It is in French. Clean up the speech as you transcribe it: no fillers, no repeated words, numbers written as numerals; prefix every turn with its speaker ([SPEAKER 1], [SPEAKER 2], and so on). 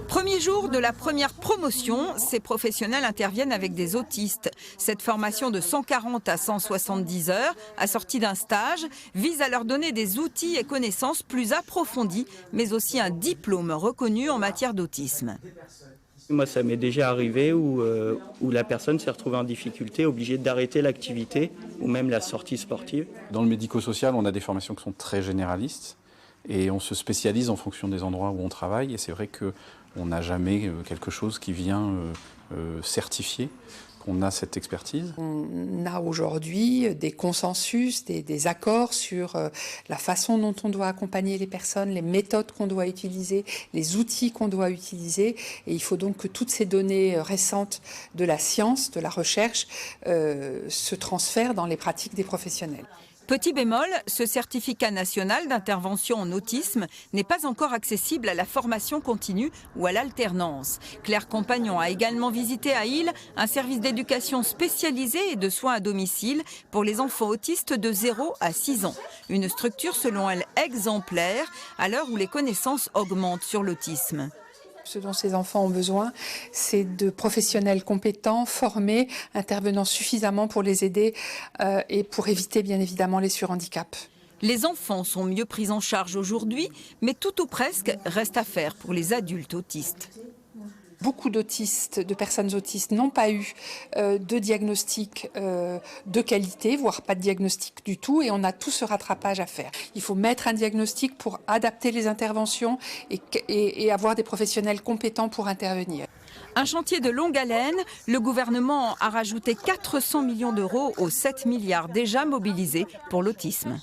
[SPEAKER 1] Premier jour de la première promotion, ces professionnels interviennent avec des autistes. Cette formation de 140 à 170 heures, assortie d'un stage, vise à leur donner des outils et connaissances plus approfondis, mais aussi un diplôme reconnu en matière d'autisme.
[SPEAKER 2] Moi, ça m'est déjà arrivé où la personne s'est retrouvée en difficulté, obligée d'arrêter l'activité ou même la sortie sportive.
[SPEAKER 3] Dans le médico-social, on a des formations qui sont très généralistes et on se spécialise en fonction des endroits où on travaille. Et c'est vrai qu'on n'a jamais quelque chose qui vient certifier qu'on a cette expertise.
[SPEAKER 4] On a aujourd'hui des consensus, des accords sur la façon dont on doit accompagner les personnes, les méthodes qu'on doit utiliser, les outils qu'on doit utiliser. Et il faut donc que toutes ces données récentes de la science, de la recherche, se transfèrent dans les pratiques des professionnels.
[SPEAKER 1] Petit bémol, ce certificat national d'intervention en autisme n'est pas encore accessible à la formation continue ou à l'alternance. Claire Compagnon a également visité à Île un service d'éducation spécialisé et de soins à domicile pour les enfants autistes de 0 à 6 ans. Une structure selon elle exemplaire à l'heure où les connaissances augmentent sur l'autisme.
[SPEAKER 4] Ce dont ces enfants ont besoin, c'est de professionnels compétents, formés, intervenant suffisamment pour les aider et pour éviter bien évidemment les surhandicaps.
[SPEAKER 1] Les enfants sont mieux pris en charge aujourd'hui, mais tout ou presque reste à faire pour les adultes autistes.
[SPEAKER 4] Beaucoup de personnes autistes n'ont pas eu de diagnostic de qualité, voire pas de diagnostic du tout, et on a tout ce rattrapage à faire. Il faut mettre un diagnostic pour adapter les interventions et avoir des professionnels compétents pour intervenir.
[SPEAKER 1] Un chantier de longue haleine, le gouvernement a rajouté 400 millions d'euros aux 7 milliards déjà mobilisés pour l'autisme.